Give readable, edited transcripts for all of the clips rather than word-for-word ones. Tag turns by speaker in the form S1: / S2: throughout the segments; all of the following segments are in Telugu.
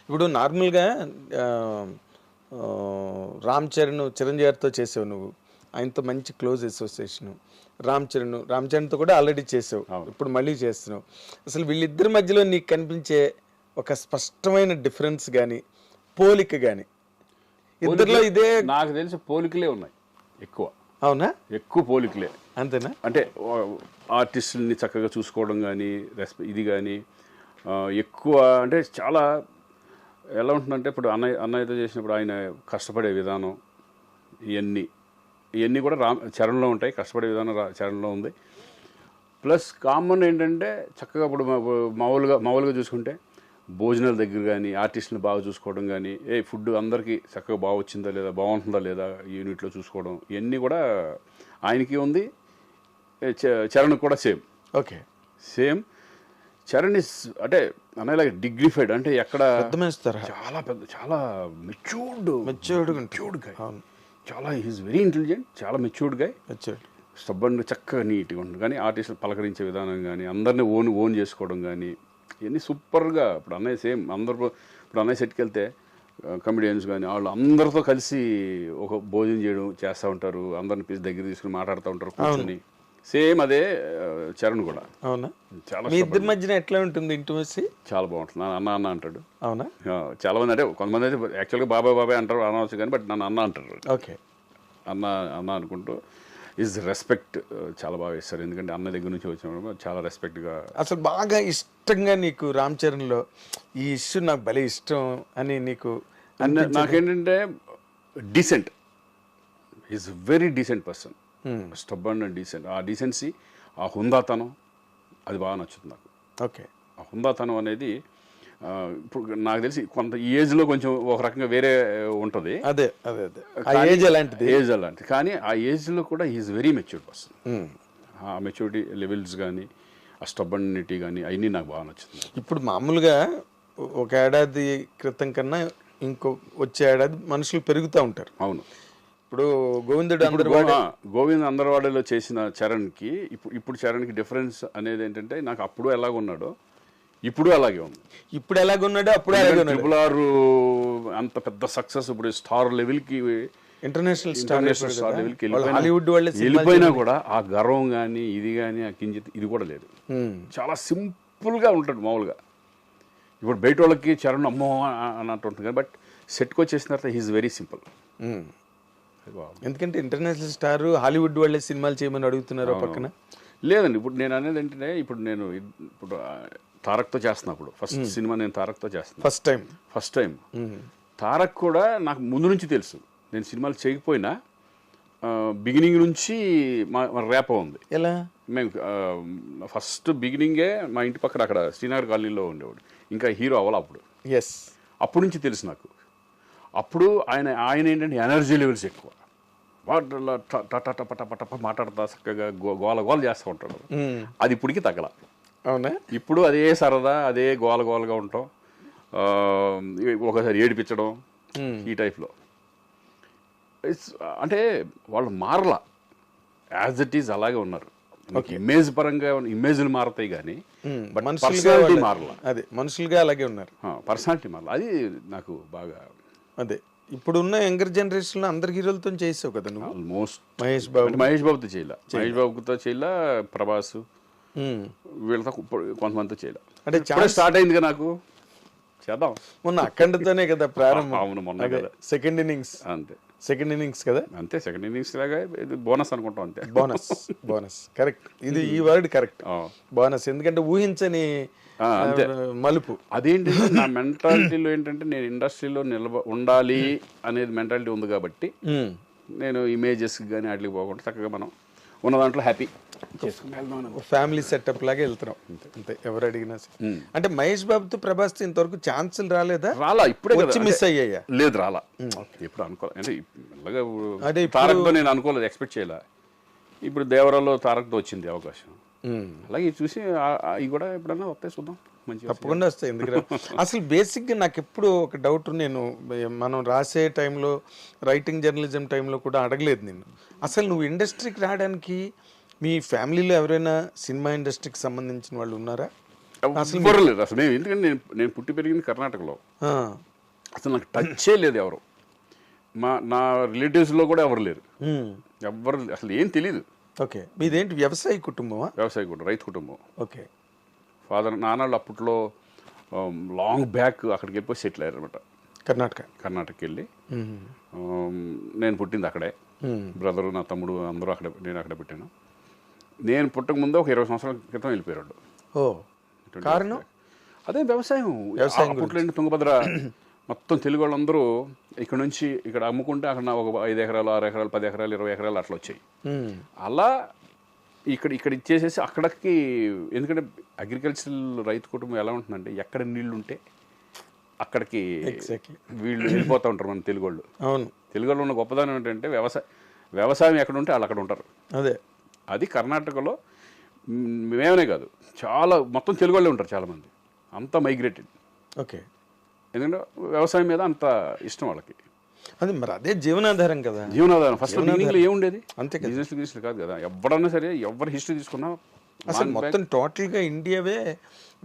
S1: ఇప్పుడు నార్మల్గా ఆహ్, రామ్ చరణ్, చిరంజీవి గారితో చేసావు నువ్వు. ఆయనతో మంచి క్లోజ్ అసోసియేషను. రామ్ చరణ్‌తో కూడా ఆల్రెడీ చేసావు. ఇప్పుడు మళ్ళీ చేస్తున్నావు. అసలు వీళ్ళిద్దరి మధ్యలో నీకు కనిపించే ఒక స్పష్టమైన డిఫరెన్స్ గాని, పోలిక గాని ఇద్దరిలో ఇదే
S2: నాకు తెలిసి పోలికలే ఉన్నాయి ఎక్కువ.
S1: అవునా?
S2: ఎక్కువ పోలికలే.
S1: అంతేనా?
S2: అంటే ఆర్టిస్టుల్ని చక్కగా చూసుకోవడం కానీ ఇది కానీ ఎక్కువ అంటే చాలా ఎలా ఉంటుందంటే ఇప్పుడు అన్నయ్యతో చేసినప్పుడు ఆయన కష్టపడే విధానం ఇవన్నీ కూడా చరణ్లో ఉంటాయి. కష్టపడే విధానం చరణ్లో ఉంది. ప్లస్ కామన్ ఏంటంటే చక్కగా ఇప్పుడు మామూలుగా చూసుకుంటే భోజనాల దగ్గర కానీ ఆర్టిస్టుని బాగా చూసుకోవడం కానీ ఫుడ్ అందరికీ చక్కగా బాగా వచ్చిందా లేదా బాగుంటుందా లేదా యూనిట్లో చూసుకోవడం ఇవన్నీ కూడా ఆయనకి ఉంది. చరణ్ కూడా same.
S1: Okay,
S2: same. Charan is అంటే అనేలాగా డిగ్నిఫైడ్, అంటే ఎక్కడ చాలా పెద్ద, చాలా మెచ్యూర్డ్ గాయ్. చాలా ఈజ్ వెరీ ఇంటెలిజెంట్, చాలా మెచ్యూర్డ్ గాయ్. స్టబ్బన్ చక్కగా నీట్గా ఉంటుంది. కానీ ఆర్టిస్టులు పలకరించే విధానం కానీ అందరినీ ఓన్ చేసుకోవడం కానీ ఇవన్నీ సూపర్గా. ఇప్పుడు అన్నయ్య సేమ్ ఇప్పుడు అన్నయ్య సెట్కి వెళ్తే కమెడియన్స్ కానీ వాళ్ళు అందరితో కలిసి ఒక భోజనం చేయడం చేస్తూ ఉంటారు. అందరిని దగ్గర తీసుకుని మాట్లాడుతూ ఉంటారు కూర్చొని. సేమ్ అదే చరణ్ కూడా.
S1: అవునా? చాలా ఇద్దరి మధ్యన ఎట్లా ఉంటుంది ఇంటిమసీ? చాలా
S2: బాగుంటుంది. అన్న అంటాడు.
S1: అవునా?
S2: చాలా మంది అంటే కొంతమంది అయితే యాక్చువల్గా బాబాయ్ అంటారు, అనవచ్చు కానీ బట్ నన్ను అన్న అంటారు.
S1: ఓకే,
S2: అన్న అనుకుంటూ ఈజ్ రెస్పెక్ట్ చాలా బాగా ఇస్తారు. ఎందుకంటే అన్న దగ్గర నుంచి వచ్చినప్పుడు చాలా రెస్పెక్ట్గా.
S1: అసలు బాగా ఇష్టంగా నీకు రామ్ చరణ్లో ఈ ఇష్యూ నాకు భలే ఇష్టం అని నీకు
S2: నాకేంటంటే decent, is very decent person. Stubborn and decent. ఆ డీసెన్సీ, ఆ హుందాతనం అది బాగా నచ్చుతుంది నాకు.
S1: ఓకే,
S2: ఆ హుందాతనం అనేది ఇప్పుడు నాకు తెలిసి కొంత ఏజ్లో కొంచెం ఒక రకంగా వేరే ఉంటుంది.
S1: అదే ఏజ్
S2: అలాంటిది. కానీ ఆ ఏజ్లో కూడా ఈజ్ వెరీ మెచ్యూర్డ్ పర్సన్. ఆ మెచ్యూరిటీ లెవెల్స్ కానీ ఆ స్టబ్బనిటీ కానీ అవన్నీ నాకు బాగా నచ్చుతుంది.
S1: ఇప్పుడు మామూలుగా ఒక ఏడాది క్రితం కన్నా ఇంకో వచ్చే ఏడాది మనుషులు పెరుగుతూ ఉంటారు.
S2: అవును.
S1: ఇప్పుడు
S2: గోవింద్ అందరవాడలో చేసిన చరణ్కి ఇప్పుడు చరణ్కి డిఫరెన్స్ అనేది ఏంటంటే నాకు అప్పుడు ఎలాగున్నాడో ఇప్పుడు అలాగే ఉంది.
S1: ఇప్పుడు ఎలాగున్నాడో అప్పుడు అలాగే ఉన్నాడు.
S2: ట్రిపుల్ ఆర్ అంత పెద్ద సక్సెస్ ఇప్పుడు స్టార్ లెవెల్కి,
S1: ఇంటర్నేషనల్ స్టార్ లెవెల్కి హాలీవుడ్ వాళ్ళు
S2: వెళ్ళిపోయినా కూడా ఆ గర్వం కానీ ఇది కానీ ఆ కించిత్ ఇది కూడా లేదు. చాలా సింపుల్గా ఉంటాడు మామూలుగా. ఇప్పుడు బయట వాళ్ళకి చరణ్ అమ్మో అన్నట్టు ఉంటుంది కానీ బట్ సెట్కి వచ్చేసిన తర్వాత హీఈస్ వెరీ సింపుల్.
S1: ఎందుకంటే ఇంటర్నేషనల్ స్టార్ హాలీవుడ్ వాళ్ళే సినిమాలు చేయమని అడుగుతున్నారు పక్కన.
S2: లేదండి, ఇప్పుడు నేను అనేది ఏంటంటే ఇప్పుడు తారక్తో చేస్తున్నప్పుడు ఫస్ట్ సినిమా నేను తారక్తో చేస్తున్నాను. ఫస్ట్ టైం తారక్ కూడా నాకు ముందు నుంచి తెలుసు. నేను సినిమాలు చేయకపోయినా బిగినింగ్ నుంచి మా ర్యాప్ ఉంది.
S1: ఎలా?
S2: మేము ఫస్ట్ బిగినింగే మా ఇంటి పక్కన అక్కడ శ్రీనగర్ కాలనీలో ఉండేవాడు. ఇంకా హీరో అవ్వాలి అప్పుడు. అప్పుడు నుంచి తెలుసు నాకు. అప్పుడు ఆయన ఏంటంటే ఎనర్జీ లెవెల్స్ ఎక్కువ. టప మాట్లాడతా చక్కగా గోల చేస్తూ ఉంటాడు. అది ఇప్పటికి తగ్గల.
S1: అవునా?
S2: ఇప్పుడు అదే సరదా, అదే గోలగా ఉంటాం, ఒకసారి ఏడిపించడం ఈ టైప్లో. అంటే వాళ్ళు మారలా, యాజ్ ఇట్ ఈజ్ అలాగే ఉన్నారు. ఇమేజ్ పరంగా ఇమేజ్లు మారతాయి కానీ పర్సనాలిటీ మారలా.
S1: అదే మనుషులుగా అలాగే ఉన్నారు,
S2: పర్సనాలిటీ మారలా. అది నాకు బాగా.
S1: అదే ఇప్పుడున్న యంగర్ జనరేషన్లో అందరి హీరోలతో చేసావు కదా నువ్వు.
S2: ఆల్మోస్ట్
S1: మహేష్ బాబుతో
S2: చేయలే, ప్రభాస్ వీళ్ళతో కొంతమందితో చేయలే. అంటే స్టార్ట్ అయింది కదా నాకు. చేద్దాం
S1: మొన్న అఖండతోనే కదా ప్రారంభం.
S2: అవును, మొన్న కదా
S1: సెకండ్ ఇన్నింగ్స్.
S2: అంతే,
S1: సెకండ్ ఇన్నింగ్స్ కదా.
S2: అంతే, సెకండ్ ఇన్నింగ్స్ లాగా ఇది బోనస్ అనుకుంటాం. అంతే,
S1: బోనస్ కరెక్ట్. ఇది ఈ వర్డ్ కరెక్ట్, బోనస్. ఎందుకంటే ఊహించని మలుపు.
S2: అదేంటి నా మెంటాలిటీలో ఏంటంటే నేను ఇండస్ట్రీలో ఉండాలి అనేది మెంటాలిటీ ఉంది కాబట్టి నేను ఇమేజెస్ కానీ వాటికి పోకుండా చక్కగా మనం ఉన్న దాంట్లో హ్యాపీ
S1: ఫ్యామిలీ సెటప్ లాగా వెళ్తున్నాం అంతే. ఎవరు అడిగినా అంటే మహేష్ బాబుతో ప్రభాస్ ఇంతవరకు ఛాన్సులు రాలేదా?
S2: ఇప్పుడే
S1: వచ్చి మిస్ అయ్యాయా?
S2: లేదు, రాలా. ఎప్పుడు అనుకోలేదు. అంటే తారక్తో నేను అనుకోలేదు, ఎక్స్పెక్ట్ చేయలే. ఇప్పుడు దేవరాలో తారక్తో వచ్చింది అవకాశం. అలాగే చూసి ఇవి కూడా ఎప్పుడన్నా వస్తాయి, చూద్దాం. మంచిగా
S1: తప్పకుండా వస్తాయి. ఎందుకంటే అసలు బేసిక్గా నాకు ఎప్పుడు ఒక డౌట్, నేను మనం రాసే టైంలో రైటింగ్ జర్నలిజం టైంలో కూడా అడగలేదు నిన్ను. అసలు నువ్వు ఇండస్ట్రీకి రావడానికి మీ ఫ్యామిలీలో ఎవరైనా సినిమా ఇండస్ట్రీకి సంబంధించిన వాళ్ళు ఉన్నారా?
S2: ఎవ్వరు లేరు అసలు. మేము ఎందుకంటే నేను పుట్టి పెరిగింది కర్ణాటకలో, అసలు నాకు టచ్చే లేదు ఎవరు. నా రిలేటివ్స్లో కూడా ఎవరు లేరు, ఎవ్వరు అసలు ఏం తెలీదు.
S1: ఓకే, మీదేంటి వ్యవసాయ కుటుంబమా?
S2: వ్యవసాయ కుటుంబం, రైతు కుటుంబం.
S1: ఓకే.
S2: ఫాదర్ నాన్నళ్ళు అప్పట్లో లాంగ్ బ్యాక్ అక్కడికి వెళ్ళిపోయి సెటిల్ అయ్యారు అనమాట, కర్ణాటకకి వెళ్ళి. నేను పుట్టింది అక్కడే, బ్రదరు నా తమ్ముడు అందరూ అక్కడే, నేను అక్కడే పుట్టాను. నేను పుట్టక ముందు ఒక 20 సంవత్సరాల క్రితం వెళ్ళిపోయాడు.
S1: కారణం
S2: అదే వ్యవసాయం. అప్పట్లో తుంగభద్ర మొత్తం తెలుగు వాళ్ళందరూ ఇక్కడ నుంచి ఇక్కడ అమ్ముకుంటే అక్కడ ఒక 5 ఎకరాలు 6 ఎకరాలు 10 ఎకరాలు 20 ఎకరాలు అట్లా వచ్చాయి. అలా ఇక్కడ ఇచ్చేసేసి అక్కడికి, ఎందుకంటే అగ్రికల్చరల్ రైతు కుటుంబం ఎలా ఉంటుందంటే ఎక్కడ నీళ్లు ఉంటే అక్కడికి వీళ్ళు వెళ్ళిపోతూ ఉంటారు మన తెలుగు వాళ్ళు.
S1: అవును,
S2: తెలుగు వాళ్ళు ఉన్న గొప్పదనం ఏంటంటే వ్యవసాయం ఎక్కడ ఉంటే వాళ్ళు అక్కడ ఉంటారు. అది కర్ణాటకలో మేమనే కాదు, చాలా మొత్తం తెలుగు వాళ్ళే ఉంటారు చాలామంది, అంతా మైగ్రేటెడ్.
S1: ఓకే,
S2: ఎందుకంటే వ్యవసాయం మీద అంత ఇష్టం వాళ్ళకి.
S1: అది మరి అదే జీవనాధారం కదా.
S2: జీవనాధారం ఫస్ట్ బిగినింగ్లో ఏముండేది,
S1: అంతే కదా,
S2: బిజినెస్ కాదు కదా. ఎవరన్నా సరే ఎవరి హిస్టరీ తీసుకున్నా
S1: అసలు మొత్తం టోటల్గా ఇండియావే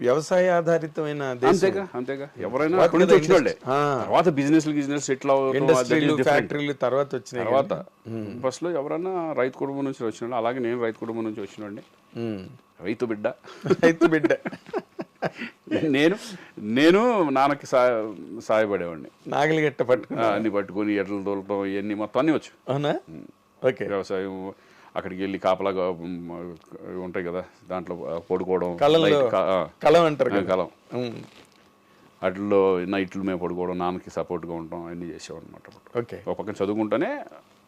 S1: వ్యవసాయ ఆధారితమైన దేశం.
S2: అంతేగా ఎవరైనా అక్కడి నుంచి వచ్చిన వాళ్ళే. తర్వాత బిజినెస్ సెటిల్
S1: ఇండస్ట్రీలు ఫ్యాక్టరీలు తర్వాత వచ్చినాయి.
S2: తర్వాత ఫస్ట్ లో ఎవరైనా రైతు కుటుంబం నుంచి వచ్చిన, అలాగే నేను రైతు కుటుంబం నుంచి వచ్చినండి, రైతు బిడ్డ. నేను నాన్నకి సాయపడేవాడిని,
S1: నాగలి గట్ట
S2: అన్ని పట్టుకుని ఎడ్లు తోలటం ఇవన్నీ మొత్తం అన్ని వచ్చు.
S1: అవునా? ఓకే.
S2: వ్యవసాయం అక్కడికి వెళ్ళి కాపలాగా ఉంటాయి కదా, దాంట్లో పడుకోవడం,
S1: కలం అంటారు,
S2: కలం, వాటిల్లో నైట్లు మేము పడుకోవడం, నాన్నకి సపోర్ట్గా ఉండడం అన్నీ చేసేవాడు అనమాట.
S1: ఓకే.
S2: ఒక పక్కన చదువుకుంటూనే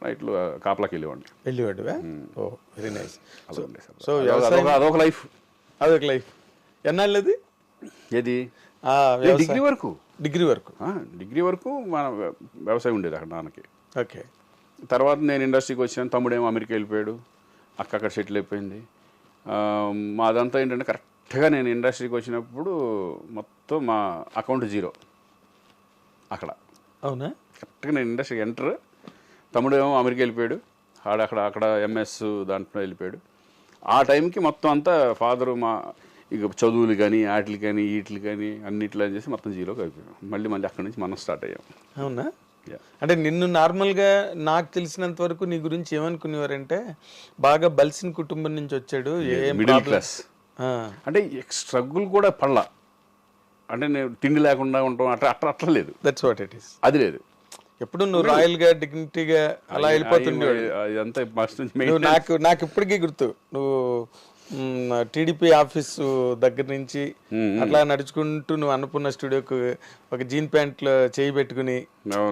S2: నైట్లు కాపలాకి వెళ్ళేవాడు.
S1: Very nice.
S2: సో అదొక లైఫ్.
S1: ఎన్నాళ్ళది?
S2: ఏది? డిగ్రీ వరకు మన వ్యవసాయం ఉండేది అక్కడ నాన్నకి.
S1: ఓకే.
S2: తర్వాత నేను ఇండస్ట్రీకి వచ్చాను, తమ్ముడేమో అమెరికా వెళ్ళిపోయాడు, అక్క అక్కడ సెటిల్ అయిపోయింది. మాదంతా ఏంటంటే కరెక్ట్గా నేను ఇండస్ట్రీకి వచ్చినప్పుడు మొత్తం మా అకౌంట్ 0 అక్కడ.
S1: అవునా?
S2: కరెక్ట్గా నేను ఇండస్ట్రీకి ఎంటర్, తమ్ముడేమో అమెరికా వెళ్ళిపోయాడు, అక్కడ ఎంఎస్ దాంట్లో వెళ్ళిపోయాడు. ఆ టైంకి మొత్తం అంతా ఫాదరు మా ఇక చదువులు కానీ వాటికి కానీ వీటికి కానీ అన్నిట్లో చేసి మొత్తం 0కి అయిపోయాం. మళ్ళీ అక్కడి నుంచి మనం స్టార్ట్ అయ్యాం.
S1: అవునా? అంటే నిన్ను నార్మల్గా నాకు తెలిసినంత వరకు నీ గురించి ఏమనుకునేవారంటే బాగా బలిసిన కుటుంబం నుంచి వచ్చాడు,
S2: మిడిల్ క్లాస్, అంటే స్ట్రగుల్ కూడా పడలా, అంటే నేను తిండి లేకుండా ఉంటాం అట్లా లేదు.
S1: That's what it is.
S2: అది లేదు.
S1: ఎప్పుడు నువ్వు రాయల్ గా డిగ్నిటీగా అలా వెళ్ళిపోతుండేవాడు. నాకు ఇప్పటికీ గుర్తు, నువ్వు టీడీపీ ఆఫీసు దగ్గర నుంచి అట్లా నడుచుకుంటూ నువ్వు అన్నపూర్ణ స్టూడియోకు ఒక జీన్ ప్యాంట్ లో చేయి పెట్టుకుని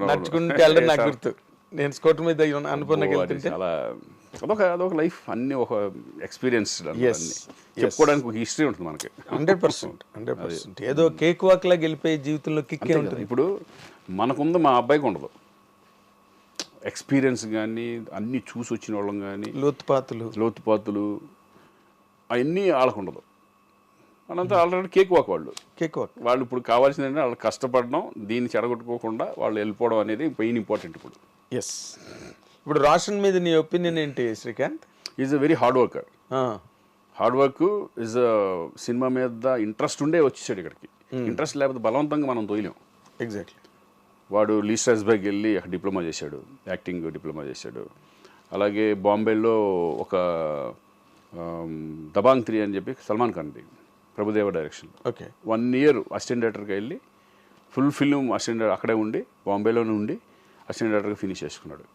S1: నడుచుకుంటూ వెళ్ళడం నాకు గుర్తు. నేను స్కూటర్ మీద అన్నపూర్ణకి వెళ్తుంటే
S2: అదొక లైఫ్, అన్ని ఒక ఎక్స్పీరియన్స్, చెప్పుకోవడానికి ఒక హిస్టరీ ఉంటుంది మనకి.
S1: 100%. ఏదో కేక్ వాక్ లాగా వెళ్ళిపోయే జీవితంలో కిక్కే ఉంటుంది.
S2: ఇప్పుడు మనకుంది, మా అబ్బాయికి ఉండదు ఎక్స్పీరియన్స్ కానీ, అన్ని చూసి వచ్చిన వాళ్ళం కానీ, లోతుపాతులు అవన్నీ వాళ్ళకు ఉండదు. మనంతా ఆల్రెడీ కేక్ వాక్ వాళ్ళు ఇప్పుడు కావాల్సింది అంటే వాళ్ళు కష్టపడడం, దీన్ని చెడగొట్టుకోకుండా వాళ్ళు వెళ్ళిపోవడం అనేది మెయిన్ ఇంపార్టెంట్ ఇప్పుడు.
S1: ఇప్పుడు రోషన్ మీద నీ ఒపీనియన్ ఏంటి Srikanth?
S2: Is a very hard work. Is cinema మీద ఇంట్రెస్ట్ ఉండే వచ్చేసాడు ఇక్కడికి. ఇంట్రెస్ట్ లేకపోతే బలవంతంగా మనం తోయలేం.
S1: ఎగ్జాక్ట్లీ.
S2: వాడు లీ స్ట్రాస్బర్గ్ వెళ్ళి అక్కడ డిప్లొమా చేశాడు, యాక్టింగ్ డిప్లొమా చేశాడు. అలాగే బాంబేలో ఒక దబాంగ్ 3 అని చెప్పి సల్మాన్ ఖాన్ది, ప్రభుదేవ డైరెక్షన్, 1 year అసిస్టెంట్ డైరెక్టర్గా వెళ్ళి ఫుల్ ఫిల్మ్ అసిస్టెంట్ అక్కడే ఉండి, బాంబేలోనే ఉండి అసిస్టెంట్ డైరెక్టర్గా ఫినిష్ చేసుకున్నాడు.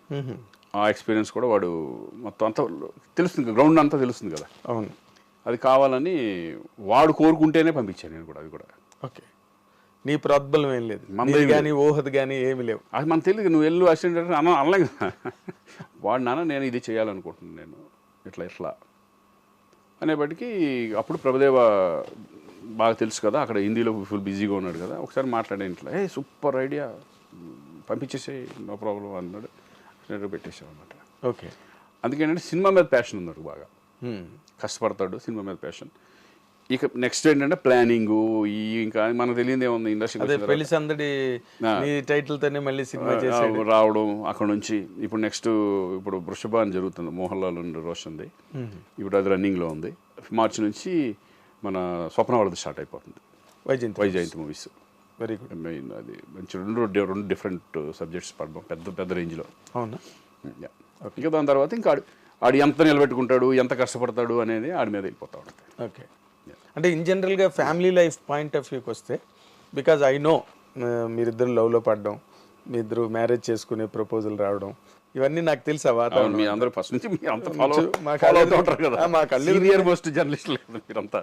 S2: ఆ ఎక్స్పీరియన్స్ కూడా వాడు మొత్తం అంతా తెలుస్తుంది, గ్రౌండ్ అంతా తెలుస్తుంది కదా.
S1: అవును.
S2: అది కావాలని వాడు కోరుకుంటేనే పంపించాను నేను కూడా. అది కూడా
S1: ఓకే. నీ ప్రోద్బలం ఏం లేదు, మనది కానీ ఊహది కానీ ఏమి లేవు.
S2: అది మనకు తెలియదు. నువ్వు వెళ్ళు అసిస్టెంట్ డైరెక్టర్ అనలేదు. వాడు నాన్న నేను ఇది చేయాలనుకుంటున్నాను, నేను ఇట్లా అనేప్పటికీ అప్పుడు ప్రభుదేవ బాగా తెలుసు కదా, అక్కడ హిందీలో ఫుల్ బిజీగా ఉన్నాడు కదా. ఒకసారి మాట్లాడే ఇంట్లో, సూపర్ ఐడియా, పంపించేసే, నో ప్రాబ్లం అన్నాడు. పెట్టేసాం అన్నమాట.
S1: ఓకే.
S2: అందుకేంటంటే సినిమా మీద ప్యాషన్ ఉన్నాడు, బాగా కష్టపడతాడు, సినిమా మీద ప్యాషన్. ఇక నెక్స్ట్ ఏంటంటే ప్లానింగ్, ఇంకా మనకు తెలియదు ఏముంది, ఇండస్ట్రీ
S1: టైటిల్ తోనే మళ్ళీ సినిమా
S2: రావడం. అక్కడ నుంచి ఇప్పుడు నెక్స్ట్ ఇప్పుడు వృషభ అని జరుగుతుంది, మోహన్ లాల్ అండ్ రోషన్ది. ఇప్పుడు అది రన్నింగ్లో ఉంది. మార్చి నుంచి మన స్వప్న వాళ్ళది స్టార్ట్ అయిపోతుంది,
S1: Vyjayanthi
S2: Vyjayanthi movies.
S1: Very good.
S2: Main అది మంచి రెండు డిఫరెంట్ సబ్జెక్ట్స్ పడడం పెద్ద రేంజ్లో.
S1: అవునా?
S2: ఇంకా దాని తర్వాత ఇంకా ఆడు ఎంత నిలబెట్టుకుంటాడు, ఎంత కష్టపడతాడు అనేది ఆడి మీద వెళ్ళిపోతా ఉంటుంది.
S1: ఓకే. అంటే ఇన్ జనరల్గా ఫ్యామిలీ లైఫ్ పాయింట్ ఆఫ్ వ్యూకి వస్తే, బికాజ్ ఐ నో మీరిద్దరు లవ్లో పడడం, మీ ఇద్దరు మ్యారేజ్ చేసుకునే ప్రపోజల్ రావడం, ఇవన్నీ నాకు తెలుసా వాతావరణం.
S2: మీ అందరూ ఫస్ట్ నుంచి మీ అంత ఫాలో అవుతూ ఉంటారు కదా.
S1: మా కళ్ళు
S2: సీనియర్ మోస్ట్ జర్నలిస్టులు మీరంతా.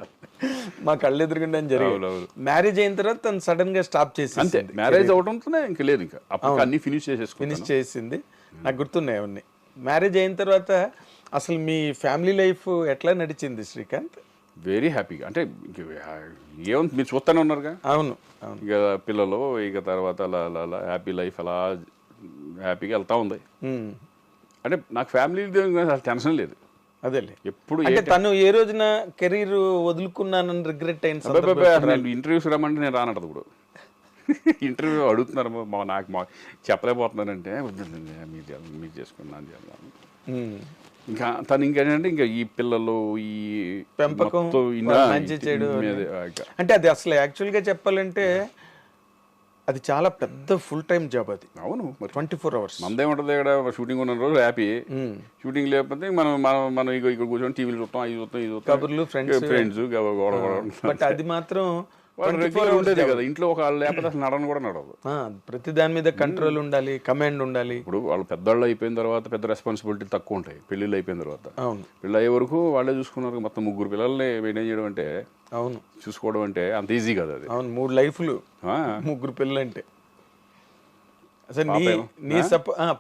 S1: మా కళ్ళు ఎదురుగుండా జరిగింది. మ్యారేజ్ అయిన తర్వాత తను సడన్ గా స్టాప్ చేసి,
S2: అంతే మ్యారేజ్ అవడంతోనే ఇంకా లేదు, ఇంకా అప్పుడు అన్ని ఫినిష్
S1: చేసింది. నాకు గుర్తున్నాయి అవన్నీ. మ్యారేజ్ అయిన తర్వాత అసలు మీ ఫ్యామిలీ లైఫ్ ఎట్లా నడిచింది శ్రీకాంత్?
S2: వెరీ హ్యాపీగా. అంటే ఏముంది, మీరు చూస్తూనే ఉన్నారుగా.
S1: అవును.
S2: ఇక పిల్లలు, ఇక తర్వాత అలా అలా అలా హ్యాపీ లైఫ్ అలా హ్యాపీగా వెళ్తా ఉంది. అంటే నాకు ఫ్యామిలీ టెన్షన్ లేదు.
S1: అదేలే.
S2: ఎప్పుడు
S1: అంటే తను ఏ రోజున కెరీర్ వదులుకున్నానని రిగ్రెట్ అయిన
S2: ఇంటర్వ్యూస్ రమ్మంటే నేను రానట్టు. ఇప్పుడు ఇంటర్వ్యూ అడుగుతున్నారు, నాకు చెప్పలేకపోతున్నానంటే మీరు చేసుకున్నాను. ఇంకా తను ఇంకేంటంటే ఇంకా ఈ పిల్లలు, ఈ
S1: పెంపకం, మంచి చెడు. అంటే అది అసలు యాక్చువల్గా చెప్పాలంటే అది చాలా పెద్ద ఫుల్ టైం జాబ్ అది.
S2: అవును,
S1: 24 hours.
S2: మనదేముంటుంది ఇక్కడ, షూటింగ్ ఉన్న రోజు హ్యాపీ, షూటింగ్ లేకపోతే మనం ఇక్కడ కూర్చొని టీవీలు చూస్తాం, అవి చూస్తాం, ఇది చూస్తాం,
S1: కబుర్లు, ఫ్రెండ్స్. బట్ అది మాత్రం
S2: ఉండేది కదా ఇంట్లో. ఒక లేకపోతే అసలు నడను కూడా నడవదు.
S1: ప్రతి దాని మీద కంట్రోల్ ఉండాలి, కమాండ్ ఉండాలి.
S2: ఇప్పుడు వాళ్ళు పెద్దవాళ్ళు అయిపోయిన తర్వాత పెద్ద రెస్పాన్సిబిలిటీ తక్కువ ఉంటాయి. పెళ్ళిళ్ళు అయిపోయిన తర్వాత,
S1: అవును,
S2: పెళ్ళి అయ్యే వరకు వాళ్ళే చూసుకున్నారు. మొత్తం 3 పిల్లల్ని మెయింటైన్ చేయడం అంటే,
S1: అవును,
S2: చూసుకోవడం అంటే అంత ఈజీ కదా అది.
S1: అవును, 3 లైఫ్లు, 3 పిల్లలు అంటే. అసలు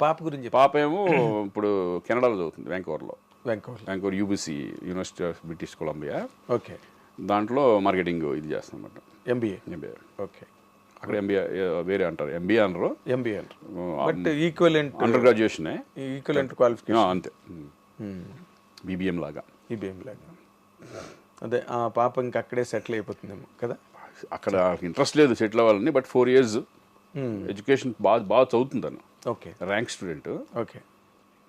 S1: పాప గురించి.
S2: పాప ఏమో ఇప్పుడు కెనడాలో చదువుతుంది, Vancouver UBC, university of British Columbia.
S1: Okay.
S2: దాంట్లో మార్కెటింగ్ ఇది చేస్తాం అన్నమాట.
S1: ఎంబీఏ.
S2: ఓకే. అక్కడ ఎంబీఏ వేరే అంటారు, ఎంబీఏ అనరు,
S1: but equivalent
S2: under graduation,
S1: equivalent qualification
S2: అంతే. బీబీఎం లాగా.
S1: అదే ఆ పాప ఇంకా అక్కడే సెటిల్ అయిపోతుందేమో కదా.
S2: అక్కడ ఇంట్రెస్ట్ లేదు సెటిల్ అవ్వాలని, బట్ 4 years ఎడ్యుకేషన్ బాగా చదువుతుందన్న.
S1: ఓకే.
S2: Rank student.
S1: ఓకే.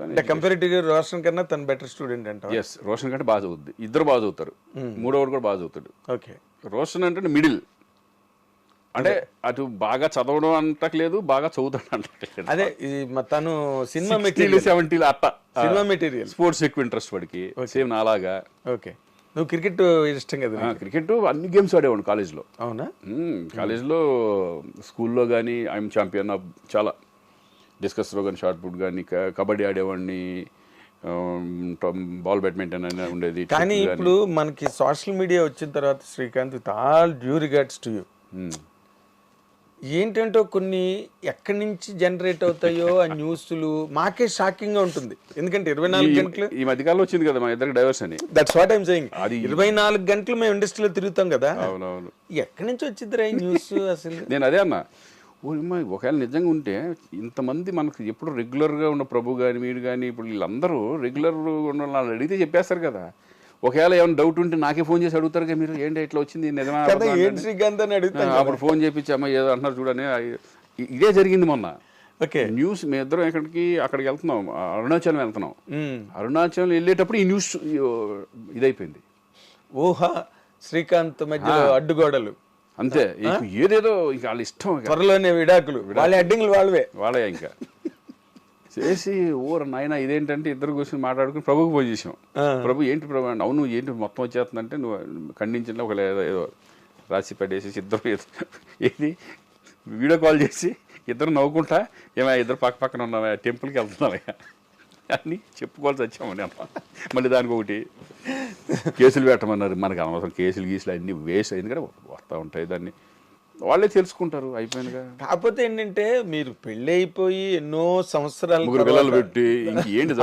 S1: అంటే కంపారిటివ్గా రోషన్ కన్నా తను బెటర్ స్టూడెంట్ అంట.
S2: ఎస్, రోషన్ కంటే బాగా చదువుద్ది. ఇద్దరు బాగా చదువుతారు, మూడోవాడు కూడా బాగా చదువుతాడు.
S1: ఓకే.
S2: రోషన్ అంటే మిడిల్, అంటే అటు బాగా చదవడం అంటలేదు, బాగా చదువుతాడు అంటలేదు.
S1: అదే తను సినిమా మెటీరియల్
S2: 70 అట్ట
S1: సినిమా మెటీరియల్.
S2: స్పోర్ట్స్ ఎక్కువ ఇంట్రెస్ట్ వాడికి, సేమ్ నాలాగా.
S1: ఓకే. నువ్వు క్రికెట్ ఇష్టం కదా?
S2: క్రికెట్ అన్ని గేమ్స్ ఆడేవాడు కాలేజ్లో.
S1: అవునా?
S2: కాలేజ్లో, స్కూల్లో కానీ ఐఎమ్ ఛాంపియన్ ఆఫ్ చాలా. డిస్కస్లో కానీ, షార్ట్ పుట్ కానీ, కబడ్డీ ఆడేవాడిని, బ్యాడ్మింటన్ అనేది ఉండేది.
S1: కానీ ఇప్పుడు మనకి సోషల్ మీడియా వచ్చిన తర్వాత Srikanth, with all due regards to you, ఏంటంటో కొన్ని ఎక్కడి నుంచి జనరేట్ అవుతాయో ఆ న్యూస్లు మాకే షాకింగ్ గా ఉంటుంది. ఎందుకంటే 24 గంటలు
S2: ఈ మధ్యకాలంలో వచ్చింది కదా మా ఇద్దరికి డైవర్స్ అని.
S1: That's what I'm saying. 24 గంటలు మేము ఇండస్ట్రీలో తిరుగుతాం కదా.
S2: అవునవును.
S1: ఎక్కడి నుంచి వచ్చిద్దిరా ఈ న్యూస్ అసలు?
S2: నేను అదే అన్నా, ఒకవేళ నిజంగా ఉంటే ఇంతమంది మనకు ఎప్పుడు రెగ్యులర్గా ఉన్న ప్రభు కానీ, మీరు కానీ, ఇప్పుడు వీళ్ళందరూ రెగ్యులర్ ఉన్న వాళ్ళు అడిగితే చెప్పేస్తారు కదా. ఒకవేళ ఏమైనా డౌట్ ఉంటే నాకే ఫోన్ చేసి అడుగుతారు కదా, మీరు ఏంటి ఇట్లా వచ్చింది నిజమా, అప్పుడు ఫోన్ చేయించి అమ్మ ఏదో అంటున్నారు చూడని. ఇదే జరిగింది మొన్న.
S1: ఓకే.
S2: న్యూస్ మేము ఇద్దరం అక్కడికి వెళ్తున్నాం, అరుణాచలం వెళ్తున్నాం. అరుణాచలం వెళ్ళేటప్పుడు ఈ న్యూస్ ఇదైపోయింది.
S1: ఓహా, శ్రీకాంత్ మధ్యలో అడ్డుగోడలు
S2: అంతే. ఏదేదో ఇంకా వాళ్ళ ఇష్టం,
S1: త్వరలోనే విడాకులు, వాళ్ళ అడ్డింగ్లు వాళ్ళే
S2: ఇంకా చేసి నాయన ఇదేంటంటే ఇద్దరు కూర్చొని మాట్లాడుకుని ప్రభుకి ఫోన్ చేసాం. ప్రభు ఏంటి ప్రభు అంటే, అవును ఏంటి మొత్తం వచ్చేస్తుందంటే నువ్వు ఖండించిన ఒక ఏదో రాసి పెట్టేసి ఇద్దరు ఏది వీడియో కాల్ చేసి ఇద్దరు నవ్వుకుంటా, ఏమైనా ఇద్దరు పక్కన ఉన్నావా, టెంపుల్కి వెళ్తున్నావా అని చెప్పుకోవాల్సి వచ్చామని అన్న. మళ్ళీ దానికి ఒకటి కేసులు పెట్టమన్నారు. మనకు అనవసరం కేసులు అన్నీ వేస్ట్, ఎందుకంటే వస్తూ ఉంటాయి, దాన్ని వాళ్ళే తెలుసుకుంటారు, అయిపోయిందిగా.
S1: కాకపోతే ఏంటంటే మీరు పెళ్లి అయిపోయి ఎన్నో సంవత్సరాలు
S2: 3 పిల్లలు పెట్టి ఇంకేంటి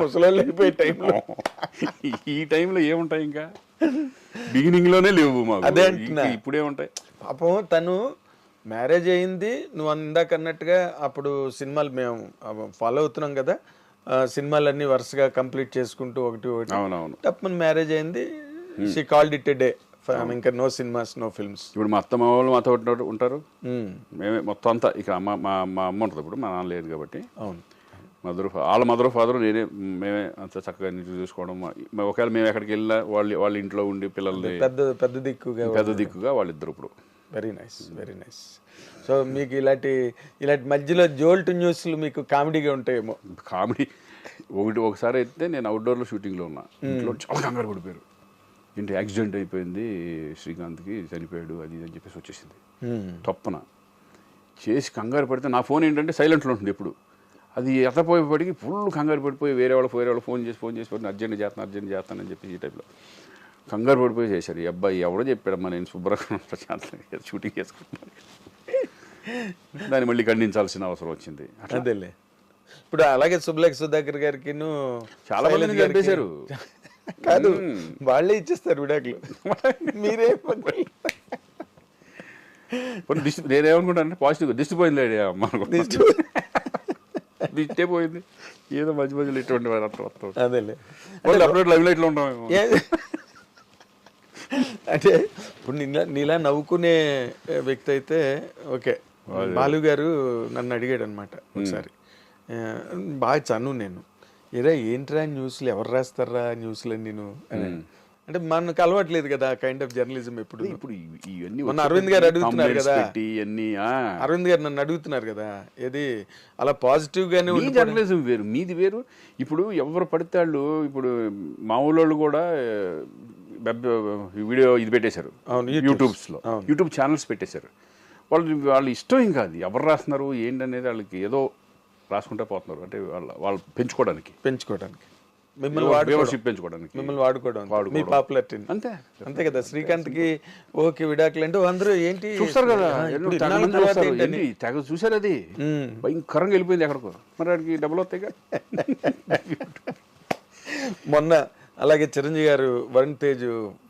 S1: ముసలాళ్ళు అయిపోయే టైంలో
S2: ఈ టైంలో ఏముంటాయి, ఇంకా బిగినింగ్ లోనే లేవు మాకు.
S1: అదే
S2: ఇప్పుడే ఉంటాయి.
S1: పాపం తను మ్యారేజ్ అయింది, నువ్వు ఇందాక అన్నట్టుగా అప్పుడు సినిమాలు మేము ఫాలో అవుతున్నాం కదా, సినిమాలన్నీ వరుసగా కంప్లీట్ చేసుకుంటూ ఒకటి
S2: అవునవును
S1: తప్పని మ్యారేజ్ అయింది. She called it a day, ఇంకా నో సినిమాస్, నో ఫిల్మ్స్.
S2: ఇప్పుడు మా అత్తమ్మ వాళ్ళు మాతో ఉంటారు, మేమే మొత్తం అంతా. ఇక మా అమ్మ ఉంటుంది, ఇప్పుడు మా నాన్న లేదు కాబట్టి.
S1: అవును.
S2: వాళ్ళ మదర్ ఫాదర్ మేమే అంత చక్కగా నీట్గా చూసుకోవడం. ఒకవేళ మేము ఎక్కడికి వెళ్ళినా వాళ్ళ ఇంట్లో ఉండి పిల్లల్ని
S1: పెద్ద దిక్కుగా
S2: వాళ్ళిద్దరు ఇప్పుడు.
S1: Very nice, very nice. So మీకు ఇలాంటి మధ్యలో జోల్ట్ న్యూస్లు మీకు కామెడీగా ఉంటాయేమో.
S2: కామెడీ ఒకసారి అయితే నేను అవుట్డోర్లో షూటింగ్లో ఉన్నా, ఇంట్లో చాలా కంగారు పడిపోయారు. ఏంటి యాక్సిడెంట్ అయిపోయింది, శ్రీకాంత్కి చనిపోయాడు అది అని చెప్పేసి వచ్చేసింది తప్పన చేసి. కంగారు పడితే నా ఫోన్ ఏంటంటే సైలెంట్లో ఉంటుంది ఎప్పుడు, అది ఎత్తపోయేపటికి ఫుల్ కంగారు పడిపోయి వేరే వాళ్ళు ఫోన్ చేసి అర్జెంట్ చేస్తానని చెప్పి ఈ టైప్లో కంగారు పడిపోయి చేశారు. ఈ అబ్బాయి ఎవడో చెప్పాడమ్మా నేను శుభ్రంగా ప్రశాంతంగా షూటింగ్ చేసుకుంటున్నాను, దాన్ని మళ్ళీ ఖండించాల్సిన అవసరం వచ్చింది.
S1: అదేలే. ఇప్పుడు అలాగే సుబ్బలేఖ సుధాకర్ గారికి
S2: చాలా మంది చంపేశారు.
S1: కాదు, వాళ్ళే ఇచ్చేస్తారు విడాకులు, మీరే
S2: నేనేమనుకుంటానంటే పాజిటివ్గా దిష్టి పోయింది దిష్టే పోయింది, ఏదో మధ్యలో ఇటువంటి అర్థం.
S1: అదేలే,
S2: అప్పుడు లైవ్ లైట్లో ఉంటాం.
S1: అంటే ఇప్పుడు నీలా నవ్వుకునే వ్యక్తి అయితే ఓకే. బాలు గారు నన్ను అడిగాడు అనమాట ఒకసారి, బాగా చను నేను, ఏరా ఏంట్రా న్యూస్లు ఎవరు రాస్తారా న్యూస్లు నేను అని. అంటే మనకు అలవాట్లేదు కదా కైండ్ ఆఫ్ జర్నలిజం. ఇప్పుడు
S2: ఇవన్నీ
S1: మొన్న అరవింద్ గారు అడుగుతున్నారు కదా, అరవింద్ గారు నన్ను అడుగుతున్నారు కదా, ఏది అలా పాజిటివ్ గానే
S2: జర్నలిజం వేరు మీది వేరు. ఇప్పుడు ఎవరు పడితే వాళ్ళు, ఇప్పుడు మామూలు కూడా వీడియో ఇది పెట్టేశారు యూట్యూబ్ ఛానల్స్ పెట్టేశారు. వాళ్ళు ఇష్టం ఇంకా అది ఎవరు రాస్తున్నారు ఏంటనేది వాళ్ళకి ఏదో రాసుకుంటే పోతున్నారు. అంటే వాళ్ళు పెంచుకోవడానికి మిమ్మల్ని వాడుకోవడం మీ పాపులారిటీ అంతే కదా. శ్రీకాంత్ కి ఓకే విడాకులు అంటే అందరూ ఏంటి చూస్తారు కదా, తెగ చూసారు, అది భయంకరంగా వెళ్ళిపోయింది ఎక్కడికో, మరి వాడికి డబ్బులు వస్తాయి.
S1: మొన్న అలాగే చిరంజీవి గారు వరుణ్ తేజ్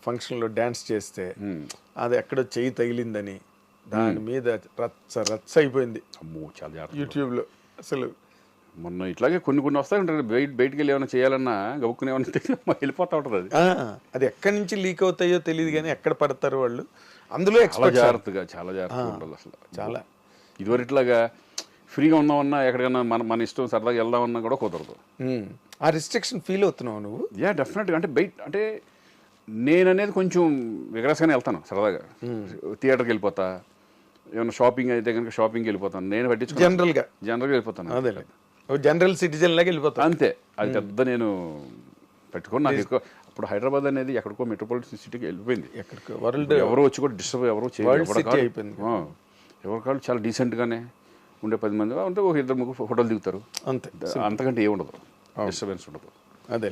S1: ఫంక్షన్ లో డాన్స్ చేస్తే అది ఎక్కడో చెయ్యి తగిలిందని దాని మీద రచ్చ అయిపోయింది యూట్యూబ్ లో. అసలు
S2: మొన్న ఇట్లాగే కొన్ని వస్తాయి ఉంటారు, బయటికి వెళ్ళి ఏమైనా చేయాలన్నా గబుక్కునే వెళ్ళిపోతా ఉంటుంది.
S1: అది ఎక్కడి నుంచి లీక్ అవుతాయో తెలియదు కానీ ఎక్కడ పడతారు వాళ్ళు, అందులో
S2: చాలా జాగ్రత్తగా ఉండాలి. అసలు చాలా ఇదివరకు ఇట్లాగా ఫ్రీగా ఉన్నామన్నా ఎక్కడికన్నా మన ఇష్టం సరదాగా వెళ్దామన్నా కూడా కుదరదు.
S1: ఆ రిస్ట్రిక్షన్ ఫీల్ అవుతున్నావు నువ్వు?
S2: డెఫినెట్గా. అంటే అంటే నేననేది కొంచెం విగ్రస్గానే వెళ్తాను సరదాగా. థియేటర్కి వెళ్ళిపోతా, ఏమైనా షాపింగ్ అయితే కనుక షాపింగ్కి వెళ్ళిపోతాను. నేను పట్టించుకో జనరల్గా వెళ్ళిపోతాను,
S1: అదే జనరల్ సిటిజన్ లాగా వెళ్ళిపోతాను
S2: అంతే. అది పెద్ద నేను పెట్టుకోను. నాకు ఎక్కువ అప్పుడు హైదరాబాద్ అనేది ఎక్కడికో మెట్రోపాలిటన్ సిటీకి వెళ్ళిపోయింది.
S1: ఎక్కడికో వరల్డ్
S2: ఎవరో వచ్చి కూడా డిస్టర్బ్ ఎవరో
S1: అయిపోయింది.
S2: ఎవరి కాళ్ళు చాలా డీసెంట్గానే ఉండే 10 మంది ఉంటే ఒక 2-3 ఫోటోలు దిగుతారు అంతే. అంతకంటే ఏముండదు, డిస్టర్బెన్స్ ఉండదు.
S1: అదే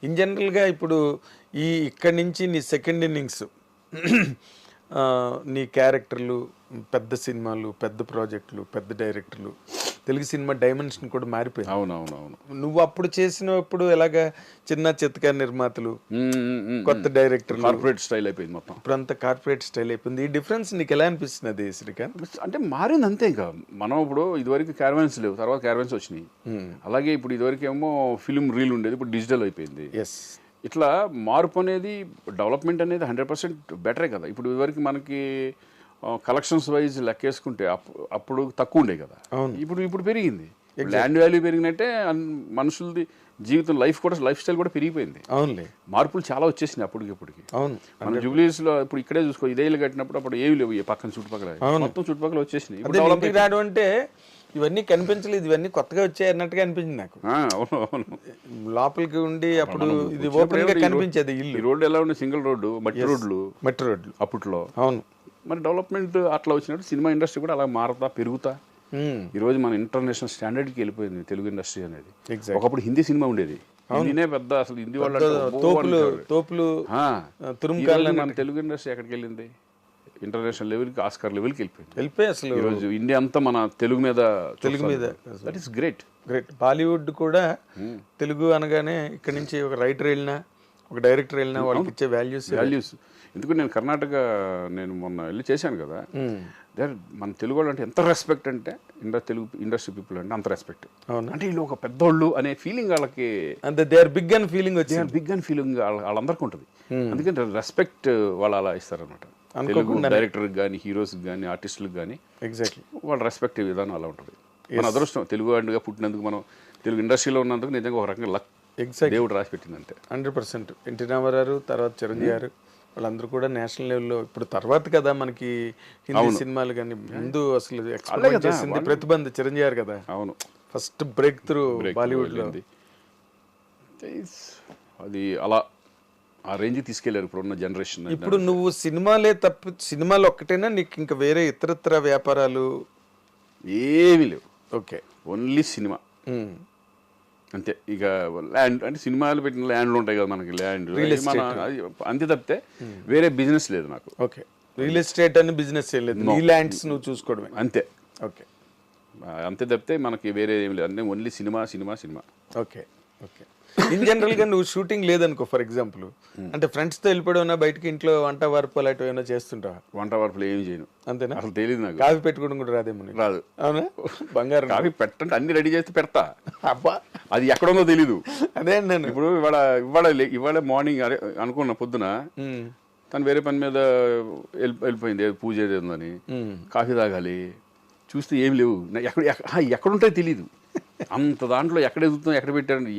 S1: ఇన్ జనరల్గా ఇప్పుడు ఇక్కడి నుంచి నీ సెకండ్ ఇన్నింగ్స్, నీ క్యారెక్టర్లు, పెద్ద సినిమాలు, పెద్ద ప్రాజెక్టులు, పెద్ద డైరెక్టర్లు, తెలుగు సినిమా డైమెన్షన్ కూడా మారిపోయింది.
S2: అవునవునవును.
S1: నువ్వు అప్పుడు చేసినప్పుడు ఎలాగా చిన్న చిత్తకారు నిర్మాతలు, కొత్త డైరెక్టర్,
S2: కార్పొరేట్ స్టైల్ అయిపోయింది మొత్తం.
S1: ఇప్పుడు అంతా కార్పొరేట్ స్టైల్ అయిపోయింది. ఈ డిఫరెన్స్ నీకు ఎలా అనిపిస్తున్నది శ్రీకాంత్?
S2: అంటే మారింది అంతే. ఇంకా మనం ఇప్పుడు ఇదివరకు క్యారవాన్స్ లేవు, తర్వాత క్యారవాన్స్ వచ్చినాయి. అలాగే ఇప్పుడు ఇదివరకు ఏమో ఫిల్మ్ రీల్ ఉండేది, ఇప్పుడు డిజిటల్ అయిపోయింది. ఇట్లా మార్పు అనేది, డెవలప్మెంట్ అనేది 100% బెటరే కదా. ఇప్పుడు ఇదివరకు మనకి కలెక్షన్స్ వైజ్ లెక్కేసుకుంటే అప్పుడు తక్కువ ఉండే కదా, ఇప్పుడు పెరిగింది. ల్యాండ్ వాల్యూ పెరిగినట్టే మనుషులది జీవితం, లైఫ్ స్టైల్ కూడా పెరిగిపోయింది.
S1: అవునులే,
S2: మార్పులు చాలా వచ్చేసినాయి అప్పటికిప్పటికి.
S1: అవును,
S2: మన జూబ్లీస్ లో ఇప్పుడు ఇక్కడే చూసుకో, 5 ఏళ్ళు కట్టినప్పుడు అప్పుడు ఏమి లేవు, పక్కన చుట్టుపక్కల మొత్తం చుట్టుపక్కల వచ్చేసినాయి.
S1: అంటే ఇవన్నీ కనిపించలేదు, ఇవన్నీ కొత్తగా వచ్చాయి అన్నట్టుగా అనిపించింది నాకు.
S2: అవును,
S1: లోపలికి ఉండి అప్పుడు ఇది ఓపెన్ గా కనిపించేది ఇల్లు.
S2: రోడ్డు ఎలా ఉండే, సింగిల్ రోడ్డు, మట్టి రోడ్లు అప్పట్లో.
S1: అవును,
S2: మరి డెవలప్మెంట్ అట్లా వచ్చినట్టు సినిమా ఇండస్ట్రీ కూడా అలా మారుతా పెరుగుతా ఈ రోజు మన ఇంటర్నేషనల్ స్టాండర్డ్కి వెళ్ళిపోయింది తెలుగు ఇండస్ట్రీ అనేది. ఒకప్పుడు హిందీ సినిమా ఉండేది, హిందీనే పెద్ద, అసలు హిందీ వాళ్ళు మన తెలుగు ఇండస్ట్రీ ఎక్కడికి వెళ్ళింది? ఇంటర్నేషనల్ లెవెల్కి, ఆస్కార్ లెవెల్కి వెళ్ళిపోయి అసలు ఈరోజు ఇండియా అంతా మన తెలుగు మీద. That is great.
S1: బాలీవుడ్ కూడా తెలుగు అనగానే ఇక్కడ నుంచి ఒక రైటర్ వెళ్ళినా, ఒక డైరెక్టర్ వెళ్ళినా వాళ్ళకి ఇచ్చే వాల్యూస్.
S2: ఎందుకు నేను కర్ణాటక మొన్న వెళ్ళి చేశాను కదా, మన తెలుగు వాళ్ళు అంటే ఎంత రెస్పెక్ట్ అంటే, తెలుగు ఇండస్ట్రీ పీపుల్ అంటే అంత రెస్పెక్ట్. అంటే వీళ్ళు ఒక పెద్దోళ్ళు అనే ఫీలింగ్ వాళ్ళకి,
S1: అంటే they are big and feeling
S2: వాళ్ళందరికీ ఉంటుంది. అందుకని రెస్పెక్ట్ వాళ్ళు అలా ఇస్తారనమాట. తెలుగు డైరెక్టర్కి కానీ, హీరోస్కి కానీ, ఆర్టిస్టులకు కానీ
S1: ఎగ్జాక్ట్లీ
S2: వాళ్ళ రెస్పెక్ట్ విధానం అలా ఉంటుంది. మన అదృష్టం తెలుగు వాడిగా పుట్టినందుకు, మనం తెలుగు ఇండస్ట్రీలో ఉన్నందుకు నిజంగా ఒక రకంగా లక్ దేవుడు రాసి పెట్టిందంటే.
S1: 100%. ఎన్టీ రామారావు తర్వాత చిరంజీవి గారు వాళ్ళందరూ కూడా నేషనల్ లెవెల్లో ఇప్పుడు తర్వాత కదా మనకి హిందీ సినిమాలు కానీ, ముందు అసలు ఎక్స్పెరిమెంట్ చేసింది ప్రతిబంధ చిరంజీవి గారు కదా.
S2: అవును,
S1: ఫస్ట్ బ్రేక్ త్రూ బాలీవుడ్లో.
S2: అది అలా ఆ రేంజ్కి తీసుకెళ్లారు ఇప్పుడున్న జనరేషన్.
S1: ఇప్పుడు నువ్వు సినిమాలే తప్ప, సినిమాలు ఒక్కటేనా నీకు ఇంకా వేరే ఇతరత్ర వ్యాపారాలు
S2: ఏమీ లేవు?
S1: ఓకే,
S2: ఓన్లీ సినిమా అంతే. ఇక ల్యాండ్ అంటే సినిమాలు పెట్టిన ల్యాండ్లు ఉంటాయి కదా మనకి, ల్యాండ్ అంతే తప్పితే వేరే బిజినెస్ లేదు నాకు.
S1: ఓకే, రియల్ ఎస్టేట్ అని బిజినెస్ ఏం లేదు, నీ ల్యాండ్స్ నువ్వు చూసుకోవడమే
S2: అంతే.
S1: ఓకే,
S2: అంతే తప్పితే మనకి వేరే ఏం లేదు, అంటే only cinema cinema cinema.
S1: Okay okay. In జనరల్గా నువ్వు షూటింగ్ లేదనుకో ఫర్ ఎగ్జాంపుల్, అంటే ఫ్రెండ్స్తో వెళ్ళిపోవడం బయటకి, ఇంట్లో వంట వరపు అలాంటివి ఏమైనా చేస్తుంటావా?
S2: వంట వరపులు ఏమి చేయను.
S1: అంతేనా?
S2: అసలు తెలియదు నాకు.
S1: కాఫీ పెట్టుకోవడం కూడా రాదేమో నీకు?
S2: రాదు.
S1: అవునా? బంగారం.
S2: కాఫీ పెట్టంటే అన్ని రెడీ చేస్తే పెడతా,
S1: అబ్బా
S2: అది ఎక్కడుందో తెలీదు.
S1: అదే నేను
S2: ఇప్పుడు ఇవాళ మార్నింగ్ అనుకున్న పొద్దున తను వేరే పని మీద వెళ్ళిపోయింది, పూజ ఏదో ఉందని, కాఫీ తాగాలి, చూస్తే ఏమి లేవు, ఎక్కడుంటాయో తెలీదు. అంత దాంట్లో ఎక్కడ ఎదుగుతుందో,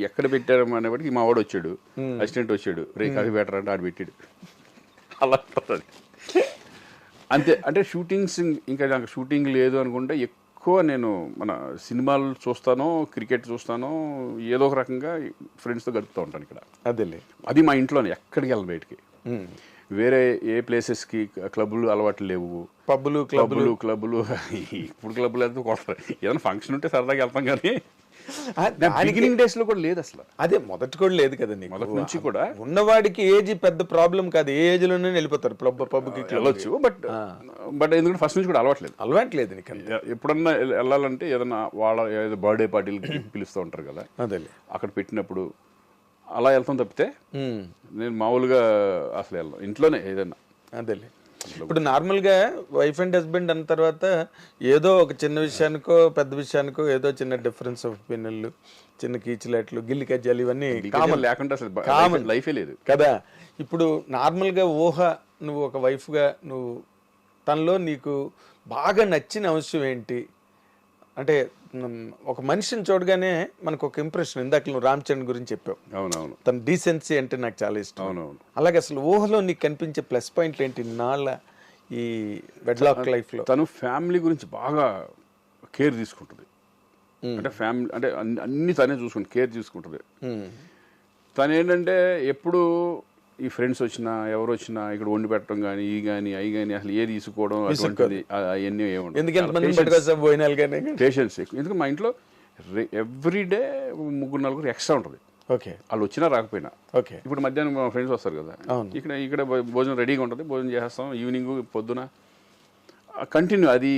S2: ఎక్కడ పెట్టారు అనేప్పటికి మా వాడు వచ్చాడు, అసిస్టెంట్ వచ్చాడు, రే కాఫీ బెటర్ అంటే ఆడు పెట్టాడు. అలా అంతే. అంటే షూటింగ్స్ ఇంకా నాకు షూటింగ్ లేదు అనుకుంటే ఎక్కువ నేను మన సినిమాలు చూస్తాను, క్రికెట్ చూస్తాను, ఏదో ఒక రకంగా ఫ్రెండ్స్తో గడుపుతూ ఉంటాను ఇక్కడ.
S1: అదేలే,
S2: అది మా ఇంట్లోనే, ఎక్కడికి వెళ్ళను బయటికి. వేరే ఏ ప్లేసెస్కి క్లబ్బులు అలవాట్లు లేవు.
S1: పబ్బులు
S2: క్లబ్బులు ఇప్పుడు క్లబ్బులు వెళ్తూ కొడతారు, ఏదైనా ఫంక్షన్ ఉంటే సరదాగా వెళ్తాం. కానీ బిగినింగ్ డేస్ లో కూడా లేదు అసలు.
S1: అదే మొదటి కూడా లేదు కదా నీకు.
S2: మొదటి నుంచి కూడా
S1: ఉన్నవాడికి ఏజ్ పెద్ద ప్రాబ్లం కాదు, ఏ ఏజ్ లోనే వెళ్ళిపోతారు పబ్కి
S2: వెళ్ళొచ్చు. బట్ ఎందుకంటే ఫస్ట్ నుంచి కూడా
S1: అలవాట్లేదు నీకు.
S2: ఎప్పుడన్నా వెళ్ళాలంటే ఏదన్నా వాళ్ళ ఏదో బర్త్డే పార్టీలకి పిలుస్తూ ఉంటారు కదా,
S1: అదే
S2: అక్కడ పెట్టినప్పుడు అలా వెళ్తాం తప్పితే నేను మామూలుగా అసలు వెళ్ళను, ఇంట్లోనే ఏదన్నా.
S1: అదేలే. ఇప్పుడు నార్మల్గా వైఫ్ అండ్ హస్బెండ్ అన్న తర్వాత ఏదో ఒక చిన్న విషయానికో పెద్ద విషయానికో ఏదో చిన్న డిఫరెన్స్ ఆఫ్ ఒపీనియన్లు, చిన్న కీచులాట్లు, గిల్లి కజ్జాలు, ఇవన్నీ కామన్
S2: లేకుండా అసలు
S1: కామన్
S2: లైఫే లేదు
S1: కదా. ఇప్పుడు నార్మల్గా నువ్వు ఒక వైఫ్గా నువ్వు తనలో నీకు బాగా నచ్చిన అంశం ఏంటి? అంటే ఒక మనిషిని చూడగానే మనకు ఒక ఇంప్రెషన్. ఇందాక నువ్వు రామ్ చరణ్ గురించి చెప్పావు.
S2: అవునవును.
S1: తన డీసెన్సీ అంటే నాకు చాలా ఇష్టం.
S2: అవునవును.
S1: అలాగే అసలు ఊహలో నీకు కనిపించే ప్లస్ పాయింట్లు ఏంటి నాళ్ళ ఈ వెడ్లాక్ లైఫ్లో?
S2: తను ఫ్యామిలీ గురించి బాగా కేర్ తీసుకుంటుంది. అంటే ఫ్యామిలీ అంటే అన్ని తనే చూసుకుంటుంది, కేర్ తీసుకుంటుంది. తను ఏంటంటే ఎప్పుడు ఈ ఫ్రెండ్స్ వచ్చినా ఎవరు వచ్చినా ఇక్కడ వండి పెట్టడం కానీ ఈ కానీ అవి కానీ అసలు ఏది తీసుకోవడం అటువంటిది అవన్నీ ఏముండదు. పేషెన్స్ ఎక్కువ. ఎందుకంటే మా ఇంట్లో ఎవ్రీడే 3-4 ఎక్స్ట్రా ఉంటుంది.
S1: ఓకే,
S2: వాళ్ళు వచ్చినా రాకపోయినా.
S1: ఓకే,
S2: ఇప్పుడు మధ్యాహ్నం మా ఫ్రెండ్స్ వస్తారు కదా, ఇక్కడ భోజనం రెడీగా ఉంటుంది, భోజనం చేసేస్తాం. ఈవినింగ్ పొద్దున కంటిన్యూ, అది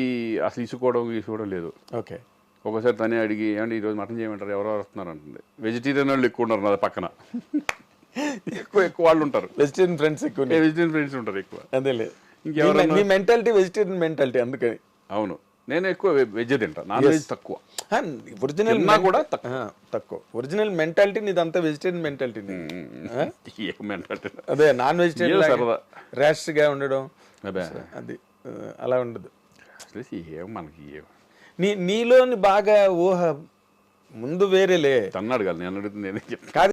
S2: అసలు తీసుకోవడం లేదు.
S1: ఓకే,
S2: ఒకసారి తనే అడిగి ఏమంటే ఈరోజు మటన్ చేయమంటారు, ఎవరెవరు వస్తున్నారు అంటుంది. వెజిటేరియన్ వాళ్ళు ఎక్కువ ఉన్నారు నా పక్కన, ఎక్కువ వాళ్ళు ఉంటారు.
S1: వెజిటేరియన్ ఫ్రెండ్స్
S2: ఉంటారు ఎక్కువ.
S1: అదేలే, ఇంకెవరు మెంటాలిటీ వెజిటేరియన్ మెంటాలిటీ అందుకని.
S2: అవును, నేను ఎక్కువ వెజ్ తింటా, నాన్ వెజ్ తక్కువ.
S1: ఒరిజినల్ కూడా తక్కువ. ఒరిజినల్ మెంటాలిటీ నీదంతా వెజిటేరియన్ మెంటాలిటీ. అదే నాన్ వెజిటేరియన్ ర్యాష్ గా ఉండడం అది అలా ఉండదు.
S2: మనకి
S1: నీలోని బాగా ఊహ ముందు వేరేలే.
S2: తన్నాడు కదా, నేను అడుగుతుంది
S1: కాదు.